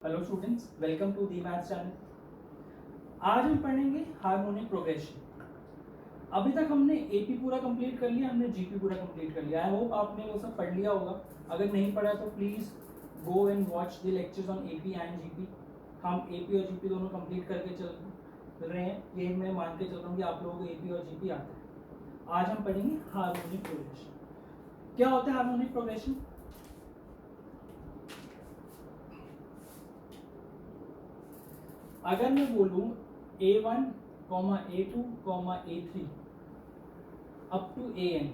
Hello students, welcome to the maths channel. आज हम पढ़ेंगे हार्मोनिक प्रोग्रेशन। अभी तक हमने एपी पूरा कंप्लीट कर लिया, हमने जीपी पूरा कंप्लीट कर लिया। आई होप आपने वो सब पढ़ लिया होगा। अगर नहीं पढ़ा तो please go and watch the lectures on AP and GP. हम एपी और जीपी दोनों कंप्लीट करके चल रहे हैं, ये मैं मान के चल रहा हूँ कि आप लोगों को एपी और जीपी आता है। आज हम पढ़ेंगे हार्मोनिक प्रोग्रेशन। क्या होता है हार्मोनिक प्रोग्रेशन? अगर मैं बोलूं A1, A2, A3 up to AN,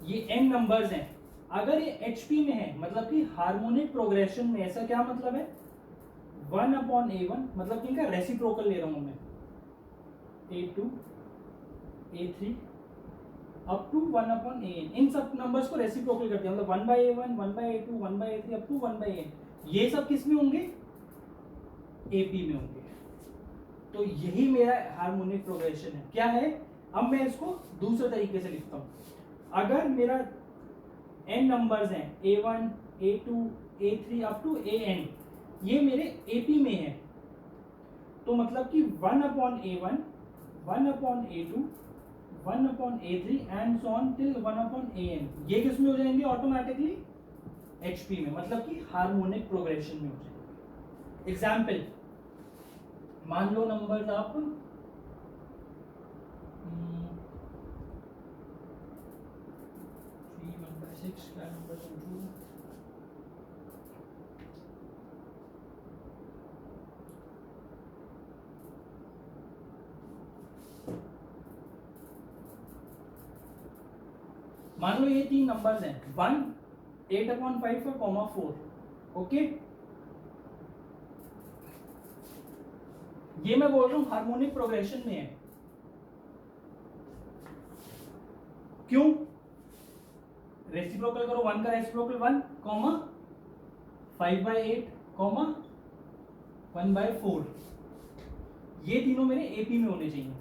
ये n नंबर्स हैं। अगर ये HP में है मतलब कि हार्मोनिक प्रोग्रेशन में, ऐसा क्या मतलब है? 1/A1 मतलब कि इनका रेसिप्रोकल ले रहा हूं मैं, A2, A3 up to 1/AN। इन सब नंबर्स को रेसिप्रोकल करते हैं, मतलब 1/A1, 1/A2, 1/A3 up to 1/AN। ये सब किस में होंगे? AP में होंगे। तो यही मेरा हार्मोनिक प्रोग्रेशन है। क्या है? अब मैं इसको दूसरे तरीके से लिखता हूं। अगर मेरा n नंबर्स हैं A1, A2, A3 up to AN, ये मेरे AP में है, तो मतलब कि 1/A1, 1/A2, 1/A3 and so on till 1/AN, ये किस में हो जाएंगे ऑटोमेटिकली? HP में, मतलब कि हार्मोनिक प्रोग्रेशन में हो जाएंगे। एग्जाम्पल मान लो नंबर्स आप 3/6 क्या नंबर समझू, मान लो ये तीन नंबर्स हैं 1, 8/5 और 4। ओके, ये मैं बोल रहा हूं हार्मोनिक प्रोग्रेशन में है। क्यों? रेसिप्रोकल करो, 1 का रेसिप्रोकल 1, 5/8, 1/4, ये तीनों मेरे एपी में होने चाहिए,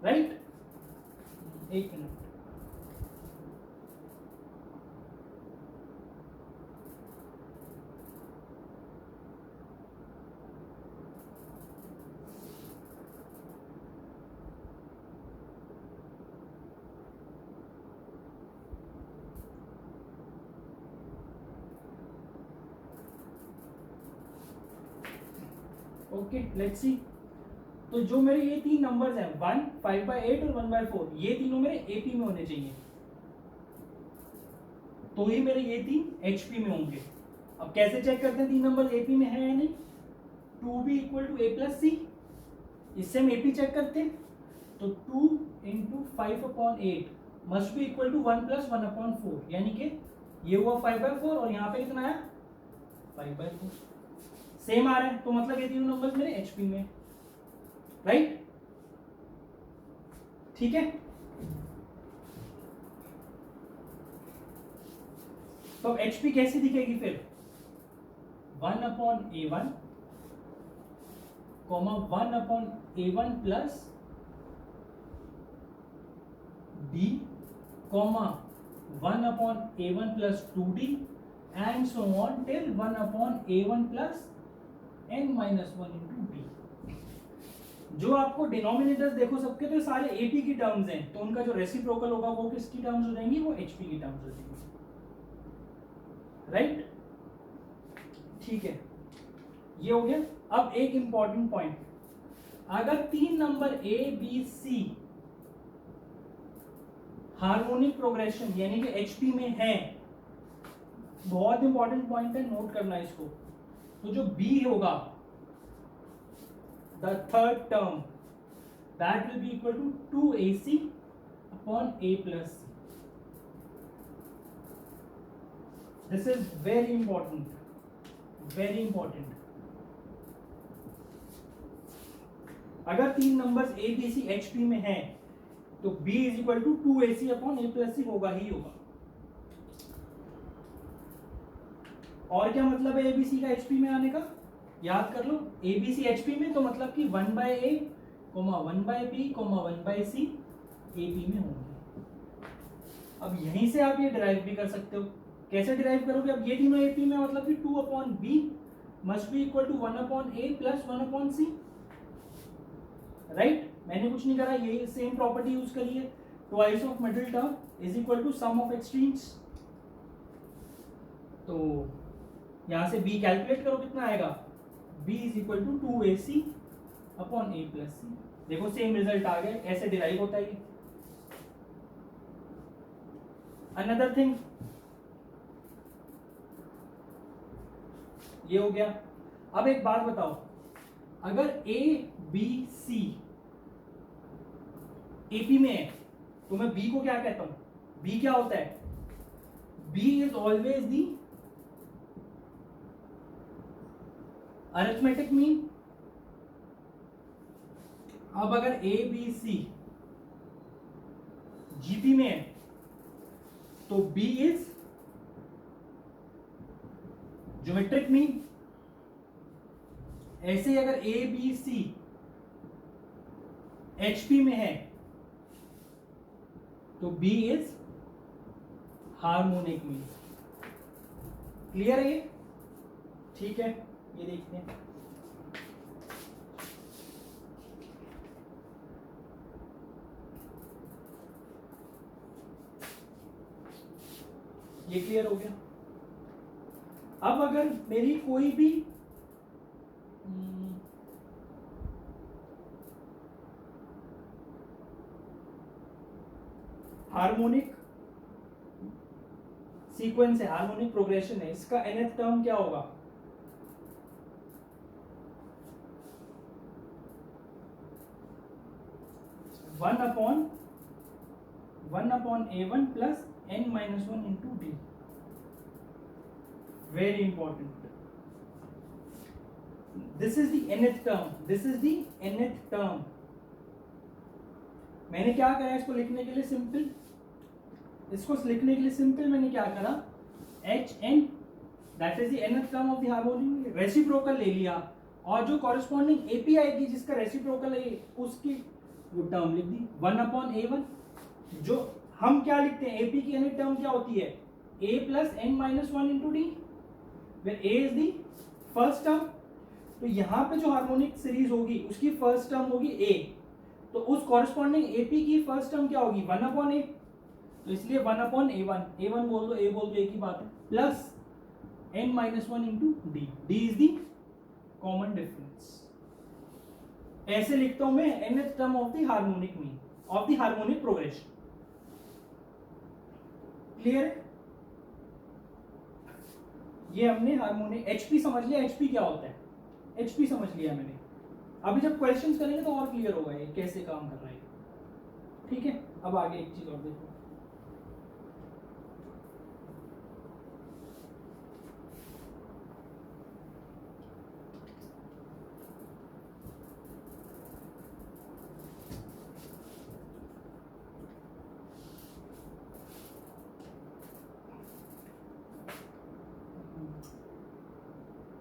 राइट? एक मिनट, ओके लेट्स सी। तो जो मेरे ये तीन नंबर्स हैं 1, 5/8 और 1/4, ये तीनों मेरे एपी में होने चाहिए, तो ही मेरे ये तीन एचपी में होंगे। अब कैसे चेक करते हैं तीन नंबर एपी में है या नहीं? 2b इक्वल टू A+C, इससे हम एपी चेक करते हैं। तो 2 into 5/8 must be equal to 1 + 1/4, यानी कि ये हुआ 5/4 और यहाँ पे कितना आया? 5/4। सेम आ रहा है, तो मतलब ये तीनों नंबर्स मेरे एचपी में, राइट? ठीक है, तो एचपी कैसी दिखेगी फिर? 1/A1, 1/A1 plus D, 1/A1 plus 2D and so on till 1/A1 plus n-1 into D। जो आपको डिनोमिनेटर्स देखो सबके, तो सारे एपी की टर्म्स हैं, तो उनका जो रेसिप्रोकल होगा वो किसकी टर्म्स हो जाएंगी? वो एचपी की टर्म्स हो जाएंगी, राइट? ठीक है, ये हो गया। अब एक इंपॉर्टेंट पॉइंट, अगर तीन number A B C harmonic progression यानी कि एचपी में है, बहुत इंपॉर्टेंट पॉइंट है, नोट करना इसको। तो जो बी होगा, the third term, that will be equal to 2AC upon A+C। This is very important, very important. अगर तीन numbers A B C HP में है, तो B is equal to 2AC upon A+C होगा ही होगा। और क्या मतलब है ABC का HP में आने का? याद कर लो, ABC HP में तो मतलब कि 1/A, 1/B, 1/C AP में होंगे। अब यहीं से आप ये डिराइव भी कर सकते हो कैसे डिराइव करोगे? अब ये तीनों एपी में मतलब कि 2/b must be equal to 1/a plus 1/c, right? मैंने कुछ नहीं करा, ये सेम प्रॉपर्टी यूज करी है। Twice of middle term is equal to sum of extremes. तो यहां से b कैलकुलेट करो, कितना आएगा? b is equal to 2ac upon a plus c। देखो सेम रिजल्ट आ गए, ऐसे डिराइव होता है ये। अनदर थिंग, ये हो गया। अब एक बात बताओ, अगर a b c AP में है तो मैं b को क्या कहता हूं? b क्या होता है? b is always the arithmetic mean. अब अगर a b c GP में है तो b इज ज्योमेट्रिक मीन। ऐसे ही अगर a b c HP में है तो B is harmonic mean. Clear है ये? ठीक है, ये देखते हैं। ये क्लियर हो गया। अब अगर मेरी कोई भी हार्मोनिक सीक्वेंस है, हार्मोनिक प्रोग्रेशन है, इसका nth टर्म क्या होगा? One upon a1 plus n-1 into d। Very important, this is the nth term, this is the nth term. मैंने क्या करा इसको लिखने के लिए? सिंपल, इसको लिखने के लिए सिंपल मैंने क्या करा? hn that is the nth term of the harmonic, reciprocal ले लिया और जो कॉरेस्पॉन्डिंग एपी आएगी जिसका रेसिप्रोकल है उसकी वो टर्म लिख दी 1/a1। जो हम क्या लिखते हैं, एपी की nth टर्म क्या होती है? a plus n-1 into D, where a is the first term. तो यहाँ पे जो हार्मोनिक सीरीज होगी उसकी फर्स्ट टर्म होगी a, तो उस कॉरेस्पॉन्डिंग एपी की फर्स्ट टर्म क्या होगी? 1/a। तो इसलिए 1/a1, a1 बोल दो, a बोल दो, एक ही बात है, plus n-1 into D, D is the common difference. ऐसे लिखता हूं मैं nth term of the harmonic mean, of the harmonic progression. Clear है? ये हमने हार्मोनिक HP समझ लिया, HP क्या होता है, HP समझ लिया मैंने। अभी जब क्वेश्चंस करेंगे तो और क्लियर होगा ये कैसे काम कर रहा है। ठीक है, अब आगे एक चीज और देखो।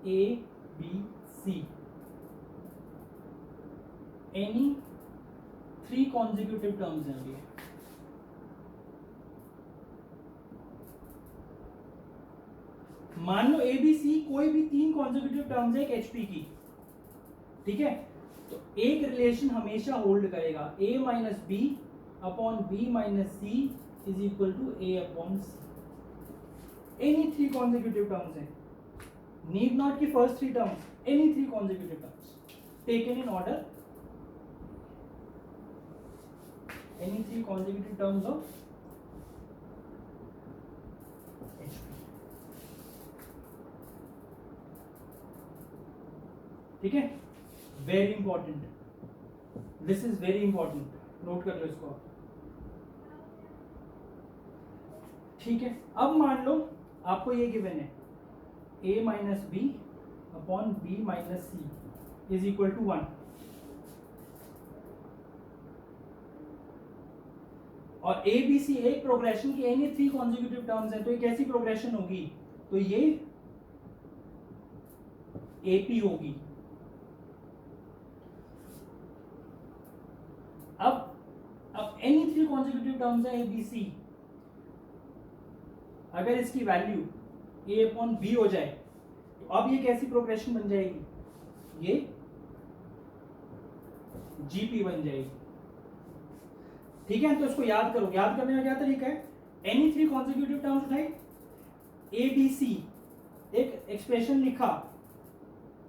A B C any 3 consecutive terms हैं। अभी मान लो ए बी सी कोई भी 3 कॉन्जिक्यूटिव टर्म्स है एक एचपी की, ठीक है? तो एक रिलेशन हमेशा होल्ड करेगा, a minus b upon b minus c is equal to a upon c. Any 3 consecutive terms है, नीड नॉट की first 3 terms, any 3 consecutive terms taken in order, any 3 consecutive terms of HP। ठीक है, very important, this is very important, note कर लो इसको। ठीक है, अब मान लो आपको ये गिवन है a minus b upon b minus c is equal to 1, और ए बी सी एक प्रोग्रेशन की एनी 3 कॉन्जिक्यूटिव टर्म्स है, तो ये कैसी प्रोग्रेशन होगी? तो ये एपी होगी। अब एनी 3 कॉन्जिक्यूटिव टर्म्स है ए बी सी, अगर इसकी वैल्यू a अपॉन b हो जाए तो अब ये कैसी प्रोग्रेशन बन जाएगी, ये GP बन जाएगी। ठीक है, तो इसको याद करो। याद करने का क्या तरीका है, एनी थ्री कॉन्सेक्यूटिव टर्म्स उठाए, ए बी सी, एक एक्सप्रेशन लिखा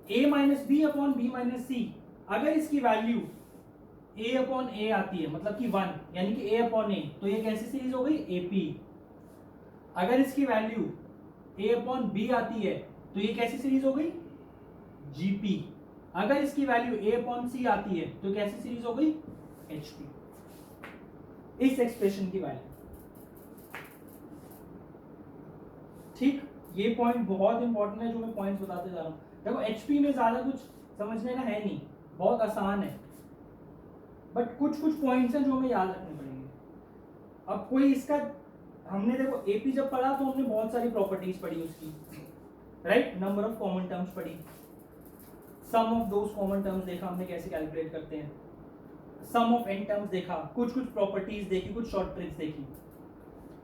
a minus b upon b minus c, अगर इसकी वैल्यू a अपॉन ए आती है मतलब कि 1 यानी कि a अपॉन ए, तो ये कैसी सीरीज हो गई, AP। अगर इसकी वैल्यू a अपॉन बी आती है तो ये कैसी सीरीज हो गई, GP। अगर इसकी वैल्यू a अपॉन सी आती है तो कैसी सीरीज हो गई, HP। इस एक्सप्रेशन की वैल्यू। ठीक, ये पॉइंट बहुत इंपॉर्टेंट है जो मैं पॉइंट्स बताते जा रहा हूं। देखो HP में ज्यादा कुछ समझने का है नहीं, बहुत आसान है, बट कुछ कुछ पॉइंट्स हैं जो हमें याद रखने पड़ेंगे। अब कोई इसका, हमने देखो AP जब पढ़ा तो हमने बहुत सारी प्रॉपर्टीज पढ़ी उसकी, right, number of common terms पढ़ी, सम ऑफ दोस कॉमन टर्म्स देखा हमने कैसे कैलकुलेट करते हैं, सम ऑफ n टर्म्स देखा, कुछ कुछ प्रॉपर्टीज देखी, कुछ शॉर्ट ट्रिक्स देखी।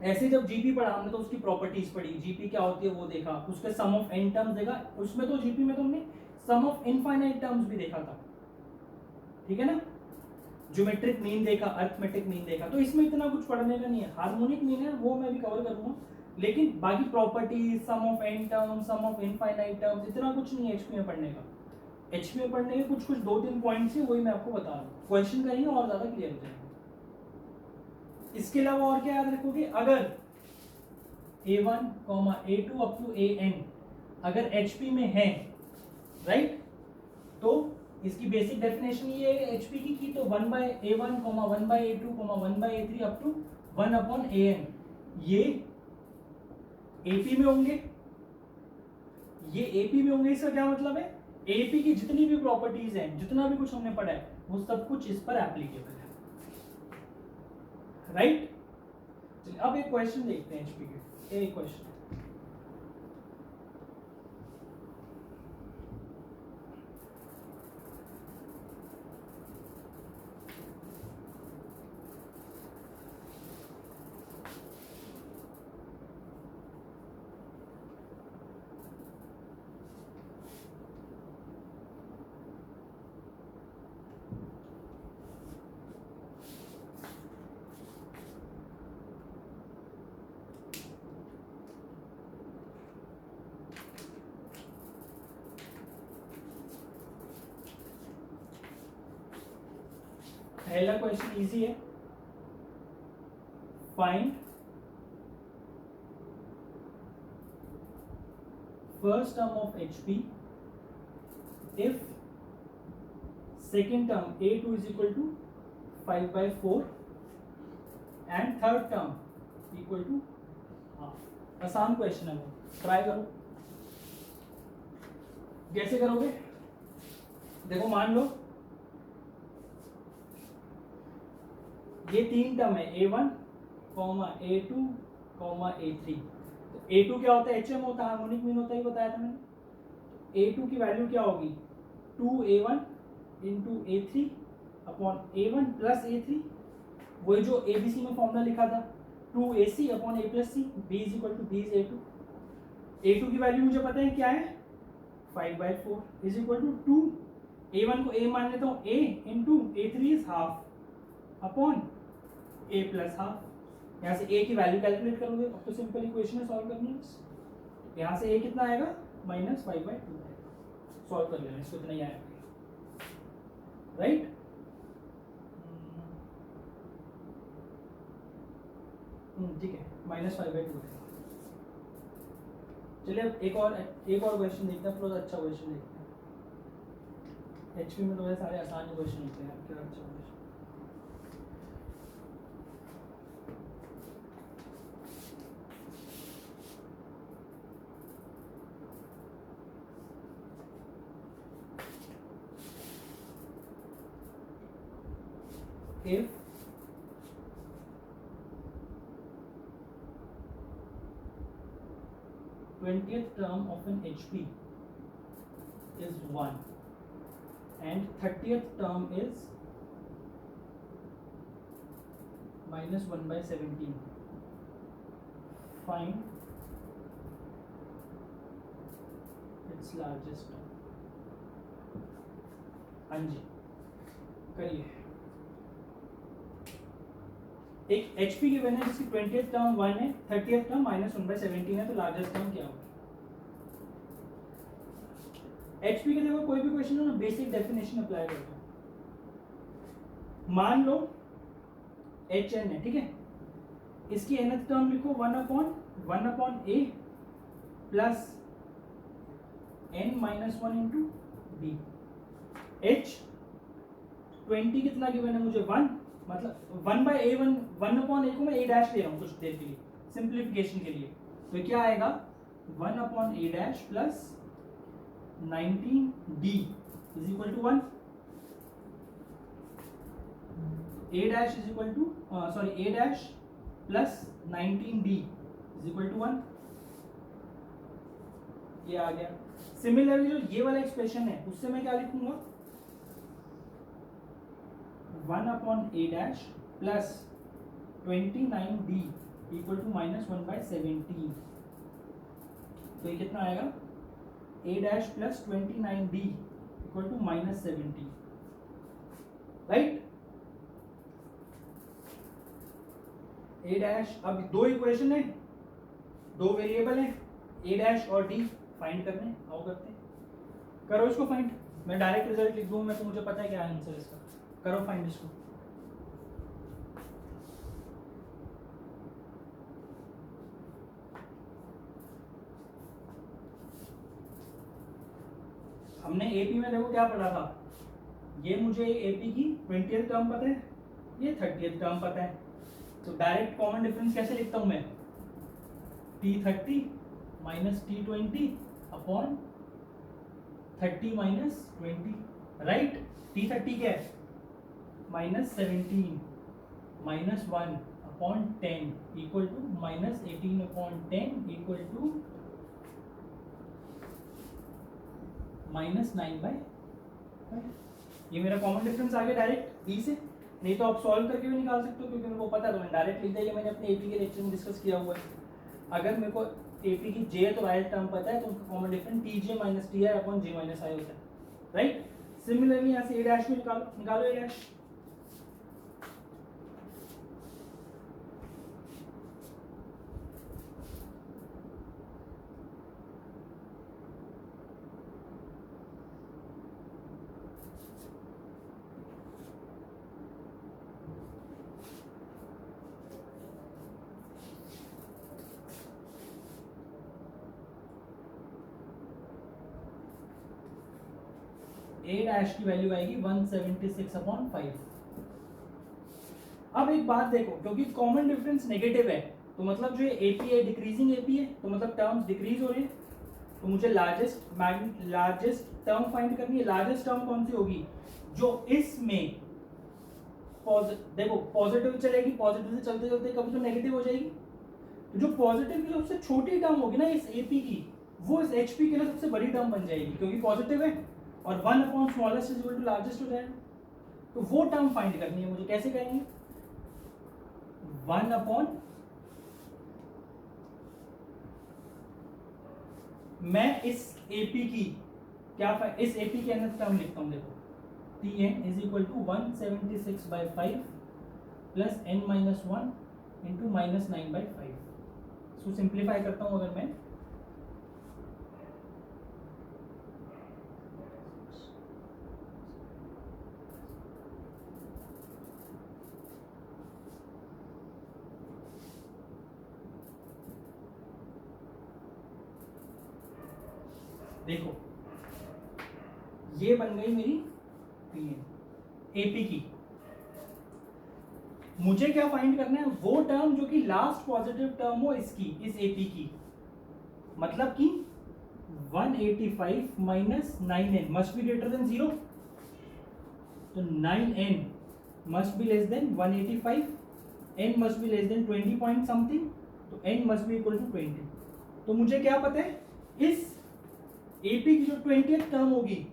ऐसे जब GP पढ़ा हमने तो उसकी प्रॉपर्टीज पढ़ी, GP क्या होती है वो देखा, उसके सम ऑफ n टर्म्स देखा, उसमें तो GP में तो हमने सम ऑफ इनफाइनाइट टर्म्स भी देखा था, ठीक है ना, ज्योमेट्रिक मीन देखा, अरिथमेटिक मीन देखा। तो इसमें इतना कुछ पढ़ने का नहीं है, हार्मोनिक मीन है वो मैं भी कवर करूंगा, लेकिन बाकी properties, sum of n terms, sum of infinite terms, इतना कुछ नहीं है HP में पढ़ने का। HP में पढ़ने के कुछ कुछ 2-3 पॉइंट्स है, वही मैं आपको बता रहा हूँ, क्वेश्चन करेंगे और ज्यादा क्लियर हो जाएगा। इसके अलावा और क्या याद रखोगे, अगर A1, A2 up to AN अगर HP में है, राइट, तो इसकी बेसिक डेफिनेशन ये है HP की तो 1/A1, 1/A2, 1/A3 up to 1/AN ये AP में होंगे, ये AP में होंगे। इसका क्या मतलब है, AP की जितनी भी प्रॉपर्टीज हैं, जितना भी कुछ हमने पढ़ा है वो सब कुछ इस पर एप्लीकेबल है, राइट। चलिए अब एक क्वेश्चन देखते हैं HP के, एक क्वेश्चन, पहला क्वेश्चन इजी है, find first term of HP if second term A2 is equal to 5/4 and third term equal to half। आसान क्वेश्चन है वो, ट्राई करो। कैसे करोगे, देखो मान लो ये 3 टर्म है A1, A2, A3। तो A2 क्या होता है, HM होता है, हार्मोनिक मीन होता है, बताया था मैंने। A2 की वैल्यू क्या होगी, 2A1 into A3 upon A1 plus A3, वही जो ABC में फॉर्मूला लिखा था, 2AC upon A plus C, B is equal to B is A2। A2 की वैल्यू मुझे पता है क्या है, 5/4 इज इक्वल टू 2, A1 को A मान लेता हूँ, A into A3 is half upon A plus half. यहाँ से A की वैल्यू कैलकुलेट करोगे, अब तो सिंपल इक्वेशन है, सॉल्व करनी है। यहाँ से A कितना आएगा, -5/2 आएगा, सॉल्व कर लेना, इसको इतना ही आएगा, राइट। ठीक है, -5/2 है। चलिए अब एक और क्वेश्चन देखते हैं, थोड़ा अच्छा क्वेश्चन देखते हैं। HP में तो वैसे सारे आसान क्वेश्चन होते हैं, क्या अच्छा question. If twentieth term of an HP is 1 and 30th term is -1/17, find its largest term. हाँ जी करिए। एक HP गिवन है जिसकी 20th टर्म 1 है, 30th टर्म -1/17 है, तो लार्जेस्ट टर्म क्या होगा? HP के देखो कोई भी क्वेश्चन हो ना, बेसिक डेफिनेशन अप्लाई करता हूँ। मान लो HN है, ठीक है, इसकी nth टर्म लिखो 1/a plus n-1 into b। H 20 कितना गिवन है मुझे 1, मतलब 1/a1, 1/a को मैं a डैश ले रहा हूँ कुछ देर के लिए सिंप्लीफिकेशन के लिए, तो क्या आएगा 1/a dash plus 19d is equal to 1। a dash is equal to a dash plus 19d is equal to 1, ये आ गया। सिमिलरली जो ये वाला एक्सप्रेशन है उससे मैं क्या लिखूंगा 1/a dash plus 29d equal to -1/17, तो ये कितना आएगा a dash plus 29d equal to -17, right. a dash, अब दो इक्वेशन है, दो वेरिएबल है, a डैश और d फाइंड करने, आओ करते हैं। करो इसको फाइंड, मैं डायरेक्ट रिजल्ट लिख दूं, मैं तो मुझे पता है क्या आंसर इसका, करो फाइंड इसको। हमने एपी में देखो क्या पढ़ा था, ये मुझे एपी की 20th टर्म पता है, ये 30th टर्म पता है, तो डायरेक्ट कॉमन डिफरेंस कैसे लिखता हूं मैं, T30 minus T20 upon 30 minus 20, right. T30 क्या है -17 minus 1 upon 10 equal to -18 upon 10 equal to -9/5। ये मेरा कॉमन डिफरेंस आ गया डायरेक्ट डी से, नहीं तो आप सॉल्व करके भी निकाल सकते हो, क्योंकि मेरे को पता है, तो मैंने डायरेक्ट लिख दिया, ये मैंने अपने एपी के लेक्चर में डिस्कस किया हुआ है। अगर मेरे को एपी की जे तो राइट टर्म पता है, तो उनका common difference t j minus t i upon j minus i होता है, राइट। सिमिलरली यहाँ से ए डैश में निकालो ए डैश, ए डैश की वैल्यू आएगी 176/5। अब एक बात देखो, क्योंकि कॉमन डिफरेंस नेगेटिव है, तो मतलब जो एपी है डिक्रीजिंग एपी है, तो मतलब टर्म्स डिक्रीज हो रहे हैं, तो मुझे लार्जेस्ट टर्म फाइंड करनी है। लार्जेस्ट टर्म कौन सी होगी, जो इसमें देखो पॉजिटिव चलेगी, पॉजिटिव से चलते चलते कभी तो नेगेटिव हो जाएगी, तो जो पॉजिटिव की सबसे छोटी टर्म होगी ना इस एपी की, वो इस एचपी के लिए सबसे बड़ी टर्म बन जाएगी, क्योंकि पॉजिटिव है और 1 upon smallest is equal to largest हो जाएगा। तो वो टर्म फाइंड करनी है मुझे, कैसे करेंगे 1 अपॉन, मैं इस एपी की क्या इस एपी के अंदर टर्म लिखता हूं, देखो Tn is equal to 176/5 plus n-1 into -9/5। इसको सिंप्लीफाई करता हूं अगर मैं, देखो ये बन गई मेरी एपी की। मुझे क्या फाइंड करना है, वो टर्म जो कि लास्ट पॉजिटिव टर्म हो इसकी, इस एपी की, मतलब कि 185 minus 9n must be greater than 0, तो 9n must be less than 185, n must be less than 20 point something, तो n must be equal to 20। तो मुझे क्या पता है, इस एपी की जो 20th टर्म होगी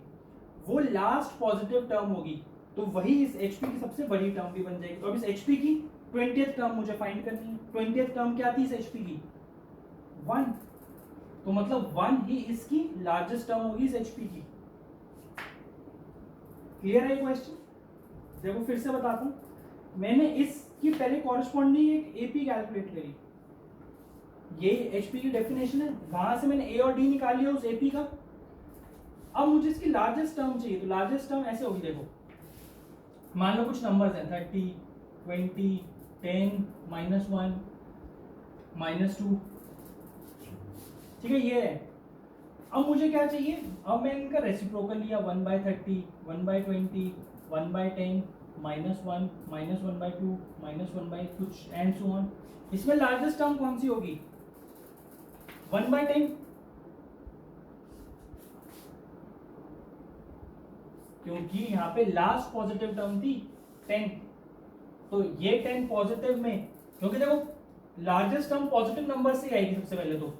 वो लास्ट पॉजिटिव टर्म होगी, तो वही इस एचपी की सबसे बड़ी टर्म भी बन जाएगी। तो अब इस एचपी की 20th टर्म मुझे फाइंड करनी है। 20th टर्म क्या थी इस एचपी की 1, तो मतलब 1 ही इसकी लार्जेस्ट टर्म होगी इस एचपी की। क्लियर है ये क्वेश्चन? देखो फिर से बताता हूं, मैंने इसकी पहले कॉरेस्पॉन्डिंग एक एपी कैलकुलेट करी, ये एचपी की डेफिनेशन है, वहां से मैंने ए और डी निकाल लिया उस एपी का। अब मुझे इसकी लार्जेस्ट टर्म चाहिए, तो लार्जेस्ट टर्म ऐसे होगी, देखो मान लो कुछ नंबर्स हैं 30, 20, 10, -1, -2, ठीक है ये है। अब मुझे क्या चाहिए, अब मैंने इनका रेसिप्रोकल लिया 1/30, 1/20, 1/10, -1, -1/2, -1 कुछ एंड सो ऑन। इसमें लार्जेस्ट टर्म कौन सी होगी? 1/10, क्योंकि यहाँ पे लास्ट पॉजिटिव टर्म थी 10, तो ये 10 पॉजिटिव में, क्योंकि देखो लार्जेस्ट टर्म पॉजिटिव नंबर से आएगी सबसे पहले तो,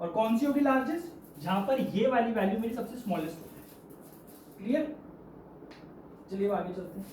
और कौन सी होगी लार्जेस्ट? जहां पर ये वाली वैल्यू मेरी सबसे स्मॉलेस्ट होगी। क्लियर? चलिए आगे चलते हैं।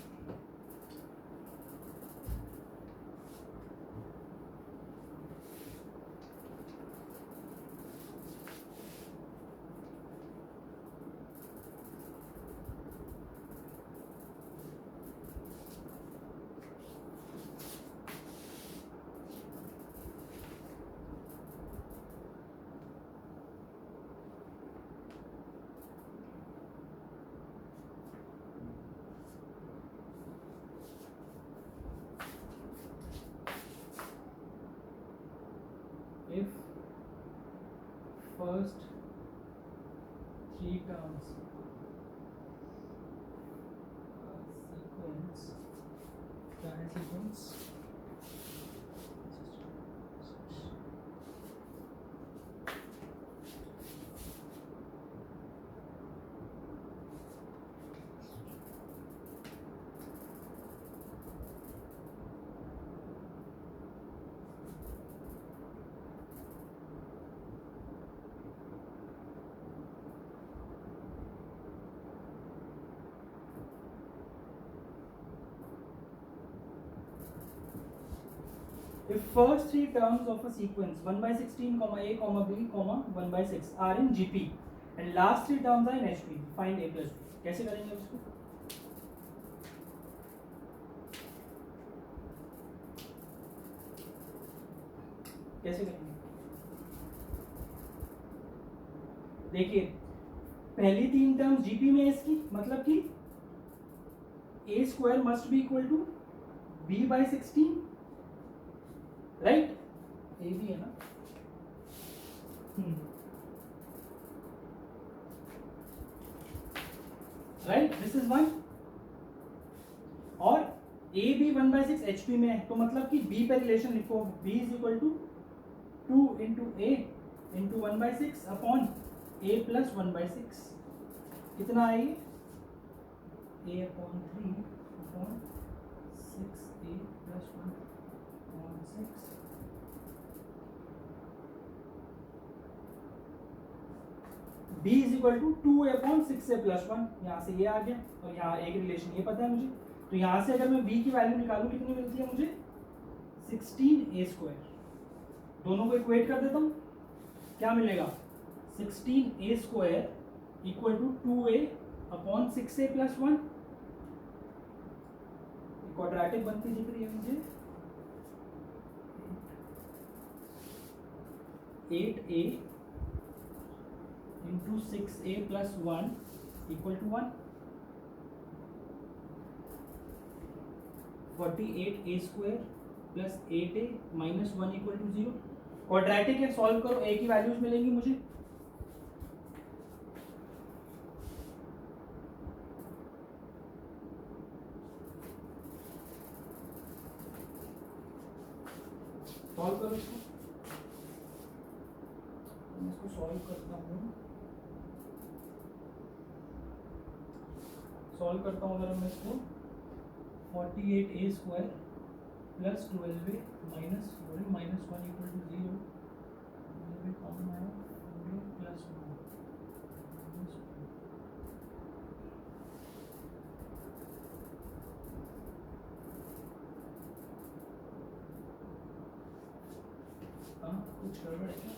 If first 3 terms sequence, क्या है sequence? If first 3 terms of a sequence 1/16, a, b, 1/6 are in GP and last 3 terms are in HP, find a plus b। कैसे करेंगे उसको? कैसे करेंगे? देखिए पहली 3 टर्म्स जीपी में है इसकी, मतलब कि a² must be equal to b/16, right? A भी है ना, राइट, दिस इज 1, और ए भी 1/6 एचपी में है, तो मतलब कि बी पे रिलेशन लिखो, b is equal to 2 into a into 1/6 upon a plus 1/6, कितना आएगी? a upon 3 upon 6a plus 1/6, b is equal to 2a upon 6a plus 1, यहाँ से ये आ गया, और यहाँ एक रिलेशन ये पता है मुझे, तो यहाँ से अगर मैं b की वैल्यू निकालूं कितनी मिलती है मुझे? 16a²। दोनों को इक्वेट कर देता हूँ, क्या मिलेगा? 16a² equal to 2a upon 6a plus 1, quadratic बनती दिख रही है मुझे, 8a into 6a plus 1 equal to 1, 48a² plus 8a minus 1 equal to 0। Quadratic है, सॉल्व करो, a की वैल्यूज मिलेंगी मुझे। सॉल्व करो इसको, मैं इसको सॉल्व करता हूँ, सॉल्व करता हूँ अगर मैं इसको, 48a² plus 12a minus 1 equal to 0, common आया, 4a प्लस 1 कुछ गड़बड़ है क्या?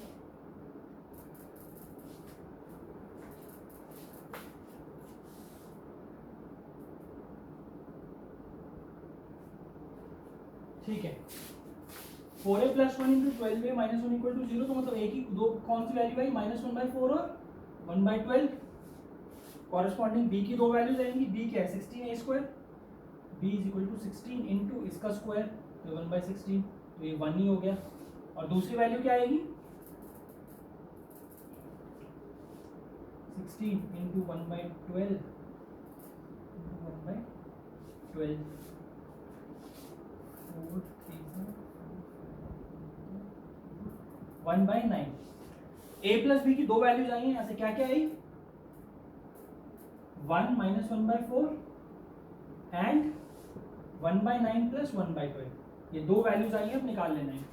ठीक है, 4a plus 1 into 12a minus 1 equal to 0, तो मतलब a की दो कौन सी वैल्यू आई, -1/4 और 1/12। कॉरेस्पॉन्डिंग b की दो वैल्यूज आएंगी, b क्या है 16a square, b is equal to 16 into इसका स्क्वायर, तो 1/16, तो ये 1 ही हो गया। और दूसरी वैल्यू क्या आएगी 16 इंटू 1/12 1/9। a प्लस बी की दो वैल्यूज आई हैं, यहाँ से क्या क्या आई 1 माइनस 1/4 एंड 1/9 प्लस 1/12, ये दो वैल्यूज आई हैं, अब निकाल लेना है।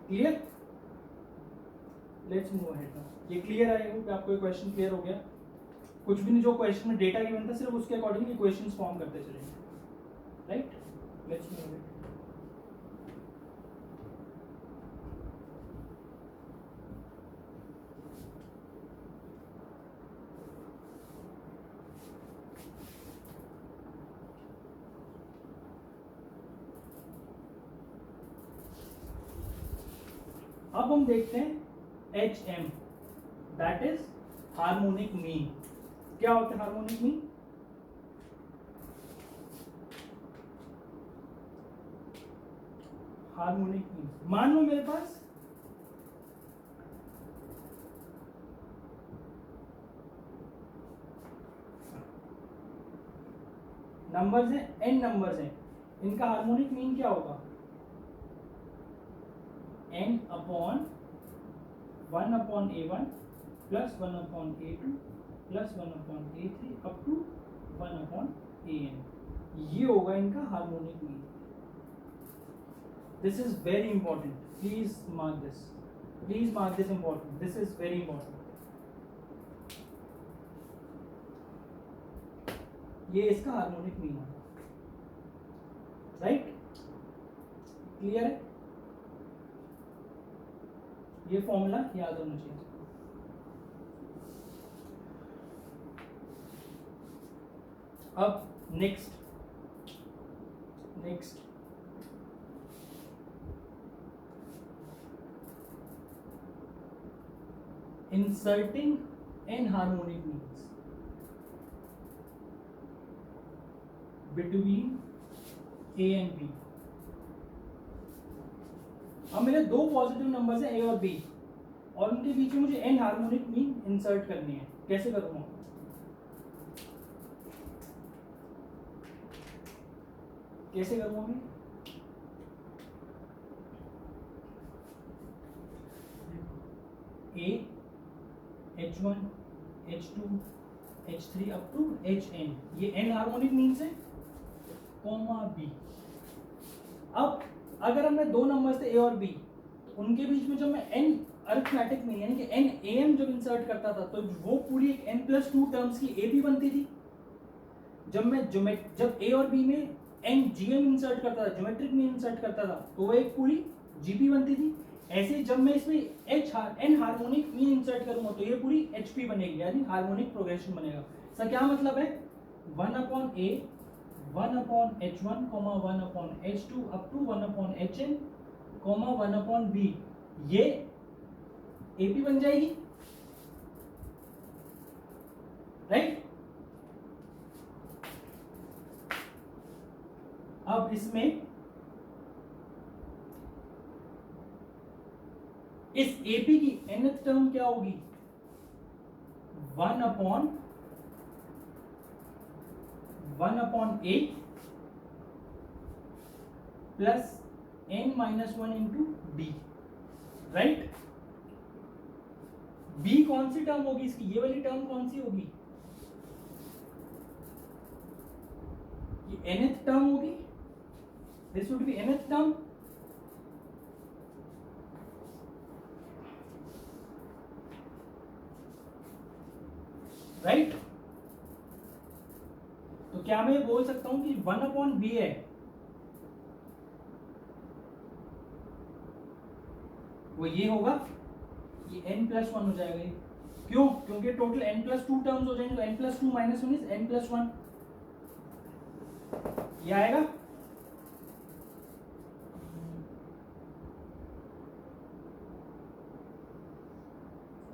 Clear, let's move ahead now. ये क्लियर है, आई होप आपको ये क्वेश्चन क्लियर हो गया। कुछ भी नहीं, जो क्वेश्चन में डेटा गिवन था सिर्फ उसके अकॉर्डिंग इक्वेशंस फॉर्म करते चलेंगे, राइट। Let's move ahead. अब हम देखते हैं HM, that is harmonic mean. क्या होता है हार्मोनिक मीन, हार्मोनिक मीन मान लो मेरे पास नंबर्स हैं, n नंबर्स हैं, इनका हार्मोनिक मीन क्या होगा n upon 1 upon a1 plus 1 upon a2 plus 1 upon a3 up to 1 upon an, ये होगा इनका harmonic mean. This is very important, please mark this, please mark this important, this is very important. ये इसका harmonic mean है, right. Clear है, ये formula याद होना चाहिए। अब next inserting n harmonic means between a and b. अब मेरे दो पॉजिटिव नंबर्स हैं a और b, और उनके बीच में मुझे n हार्मोनिक मीन इंसर्ट करनी है। कैसे करूंगा, कैसे करूंगा मैं, a h1 h2 h3 up to hn, ये n हार्मोनिक मीन्स है, कॉमा b। अब अगर हमने दो नंबर्स थे a और b, उनके बीच में जब मैं n अरिथमेटिक में यानी कि n am जब इंसर्ट करता था, तो वो पूरी एक n+2 टर्म्स की a b बनती थी। जब a और b में n gm इंसर्ट करता था, ज्योमेट्रिक में इंसर्ट करता था, तो वो एक पूरी gp बनती थी। ऐसे जब मैं इसमें n हार्मोनिक मीन इंसर्ट करूंगा, तो ये पूरी hp बनेगी, यानी हार्मोनिक प्रोग्रेशन बनेगा। सर क्या मतलब है, 1 upon a 1 upon h1 1 upon h2 up to 1 upon hn 1 upon b, ये AP बन जाएगी, राइट। अब इसमें इस AP की nth टर्म क्या होगी 1 upon a plus n-1 into b, right. b कौन सी टर्म होगी इसकी, ये वाली टर्म कौन सी होगी, ये nth टर्म होगी, this would be nth term, right. तो क्या मैं बोल सकता हूं कि 1 अपॉन b है, वो ये होगा, ये n+1 हो जाएगा। ये क्यों, क्योंकि टोटल n+2 टर्म्स हो जाएंगे, तो n+2 - 1 इज n+1, ये आएगा।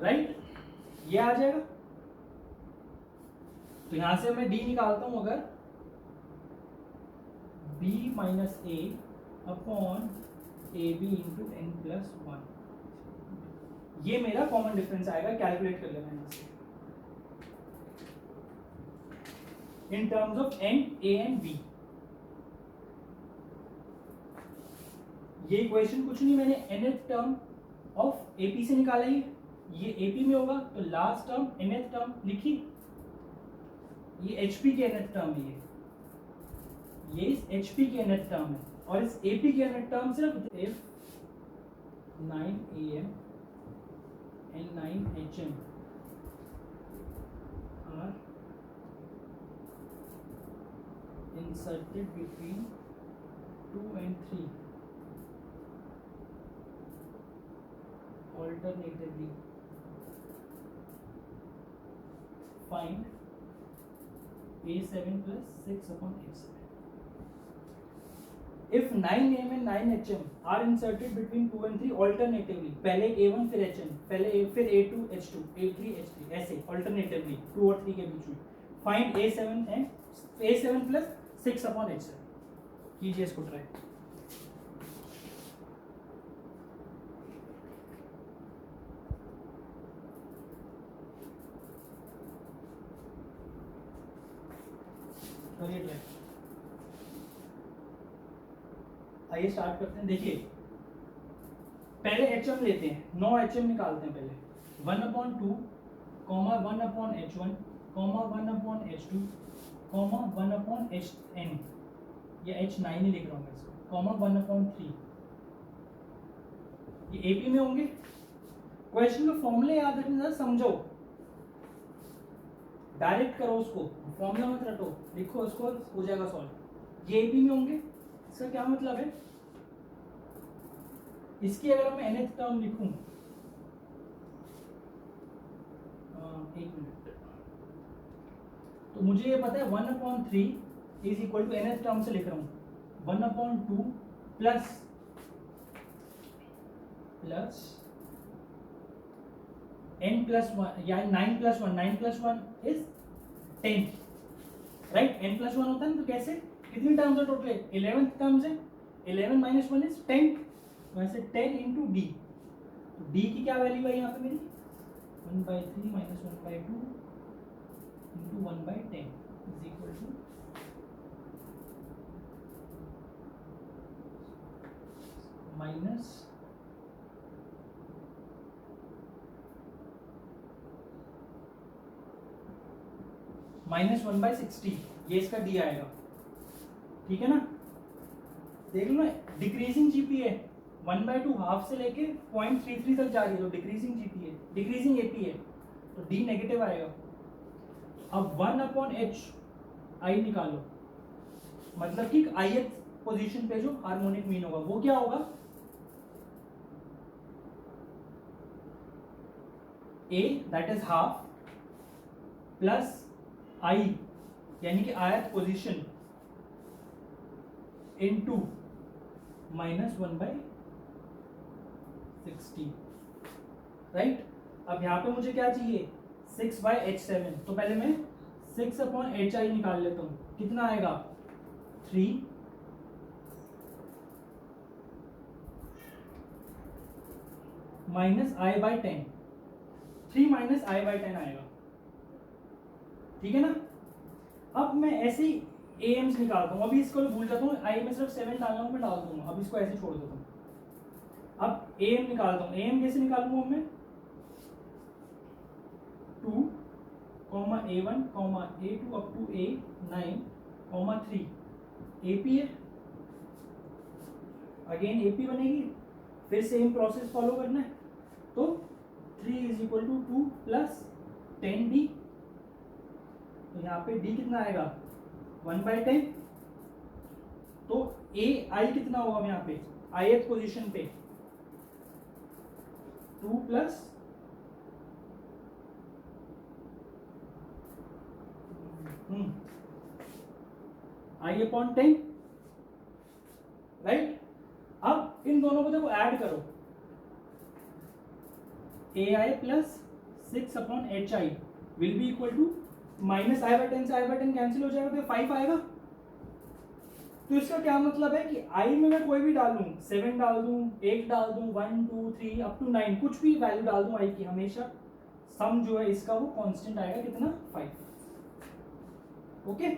राइट, ये आ जाएगा। तो यहां से मैं डी निकालता हूं, अगर b minus a upon a b into n plus one, ये मेरा कॉमन डिफरेंस आएगा। कैलकुलेट कर लेना यहां से in terms of n, a and b. ये इक्वेशन कुछ नहीं, मैंने nth टर्म ऑफ एपी से निकाला ही, ये एपी में होगा तो लास्ट टर्म nth टर्म लिखी, ये एचपी के nth टर्म है, ये इस एचपी के nth टर्म है, और इस एपी के nth टर्म सिर्फ if 9 am and 9 hm are inserted between 2 and 3 alternatively, find a7 plus 6 upon a7. If 9 am and 9 hm are inserted between 2 and 3 alternatively, पहले a1 फिर hm, पहले a फिर a2 h2 a3 h3, ऐसे alternatively 2 और 3 के बीच में, find a7 and a7 plus 6 upon h7। कीजिए इसको ट्राई। करिए ट्राई। आइए स्टार्ट करते हैं। देखिए पहले एचएम लेते हैं, 9 एचएम निकालते हैं पहले। 1/2 comma 1/h1 comma 1/h2 comma 1/hn, या h9 ही लिख रहा हूँ मैं इसको, कॉमा 1/3। ये एपी में होंगे। क्वेश्चन का फॉर्मूला याद रखने, जरा समझो, डायरेक्ट करो उसको, फॉर्मूला मत रटो, लिखो उसको, हो जाएगा सॉल्व। ये एपी में होंगे, इसका क्या मतलब है, इसकी अगर मैं nth टर्म लिखूं, एक मिनट, तो मुझे ये पता है 1/3 is equal to nth term से लिख रहा हूं 1/2 प्लस n प्लस 1 या 9 plus 1, 9 plus 1 is 10, right. n plus 1 होता है ना, तो कैसे, कितनी टर्म्स है टोटल, 11 टर्म्स है, 11 माइनस 1 इज 10, वैसे 10 इंटू डी, तो डी की क्या वैल्यू है यहाँ पे मेरी 1/3 minus 1/2 into 1/10 is equal to minus -1/60, ये इसका डी आएगा, ठीक है ना। देख लो ना, डिक्रीजिंग जीपी है, 1/2 हाफ से लेके 0.33 तक जा रही है, तो डिक्रीजिंग जीपी है, डिक्रीजिंग एपी है, तो डी नेगेटिव आएगा। अब 1/h आई निकालो, मतलब कि ith पोजीशन पे जो हार्मोनिक मीन होगा वो क्या होगा, a that is half plus i यानी कि ith पोजीशन इनटू -1/60, राइट। अब यहाँ पे मुझे क्या चाहिए 6/h7, तो पहले मैं 6/hi निकाल लेता हूँ, कितना आएगा 3 माइनस i/10, 3 माइनस i/10 आएगा, ठीक है ना। अब मैं ऐसे ही एम्स निकालता हूँ, अभी इसको भूल जाता हूँ, आई में सिर्फ 7 डालना हूँ, मैं डाल दूंगा, अब इसको ऐसे छोड़ देता हूँ। अब एम निकालता हूँ, एम कैसे निकालूंगा मैं 2 a1 a2 up to a9 3 AP है, अगेन एपी बनेगी, फिर सेम प्रोसेस फॉलो करना है, तो 3 is equal to 2 plus 10d, तो यहाँ पे d कितना आएगा 1/10, तो ए आई कितना होगा यहाँ पे ith पोजीशन पे 2 प्लस i/10, राइट। अब इन दोनों को देखो ऐड करो, ai plus 6/hi will be equal to minus i/10 से i/10 कैंसिल हो जाएगा तो 5 आएगा। तो इसका क्या मतलब है कि i में मैं कोई भी डालूं, 7 डाल दूं, 8 डाल दूं, 1 2 3 अप टू 9 कुछ भी वैल्यू डाल दूं i की, हमेशा सम जो है इसका वो कांस्टेंट आएगा, कितना 5। ओके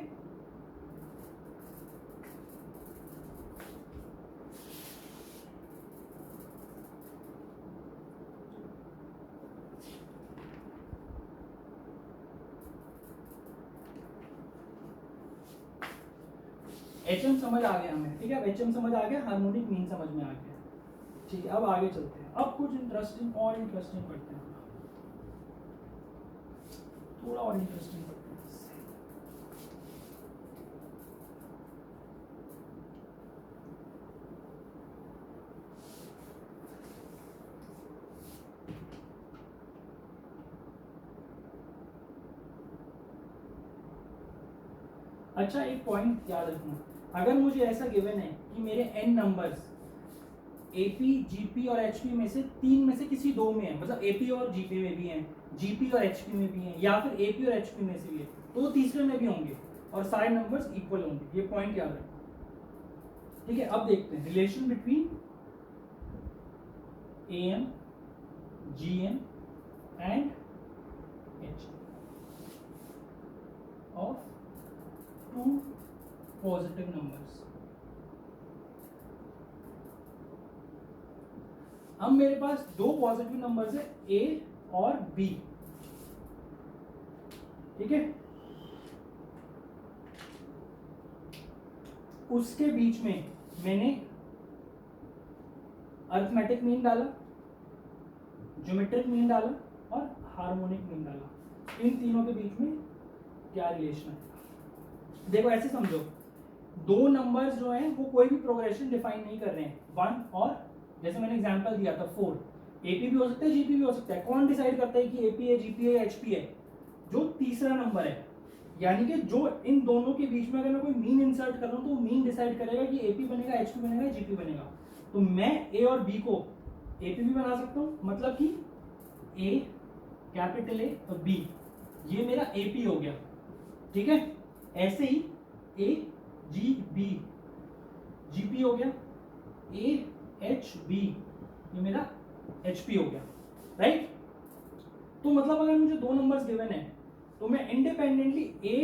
HM समझ आ गया हमें, ठीक है। अब HM समझ आ गया, हार्मोनिक मीन समझ में आ गया, ठीक है। अब आगे चलते हैं, अब कुछ इंटरेस्टिंग और इंटरेस्टिंग पढ़ते हैं, थोड़ा और इंटरेस्टिंग पढ़ते हैं। अच्छा एक पॉइंट याद रखना, अगर मुझे ऐसा गिवन है कि मेरे n नंबर्स AP, GP और HP में से 3 में से किसी 2 में है, मतलब AP और GP में भी हैं, GP और HP में भी हैं, या फिर AP और HP में से भी है, तो तीसरे में भी होंगे और सारे नंबर्स इक्वल होंगे, ये पॉइंट याद रखना, ठीक है। अब देखते हैं relation between AM, GM and HM of 2 positive numbers. अब मेरे पास 2 पॉजिटिव नंबर्स है A और B, ठीक है। उसके बीच में मैंने अरिथमेटिक मीन डाला, ज्योमेट्रिक मीन डाला और हार्मोनिक मीन डाला। इन तीनों के बीच में क्या रिलेशन है, देखो ऐसे समझो, 2 नंबर्स जो हैं वो कोई भी प्रोग्रेशन डिफाइन नहीं कर रहे हैं, 1 और जैसे मैंने एग्जांपल दिया था 4, AP भी हो सकता है, GP भी हो सकता है। कौन डिसाइड करता है कि AP है, GP है, HP है? जो तीसरा नंबर है, यानी कि जो इन दोनों के बीच में अगर मैं कोई मीन इंसर्ट कर रहा हूं तो मीन डिसाइड करेगा कि AP बनेगा, HP बनेगा, GP बनेगा। तो मैं A और B को AP भी बना सकता हूँ, मतलब कि A कैपिटल A और B, ये मेरा AP हो गया, ठीक है। ऐसे ही A G B GP हो गया, A H B ये मेरा HP हो गया, राइट। तो मतलब अगर मुझे 2 नंबर्स गिवन है तो मैं इंडिपेंडेंटली A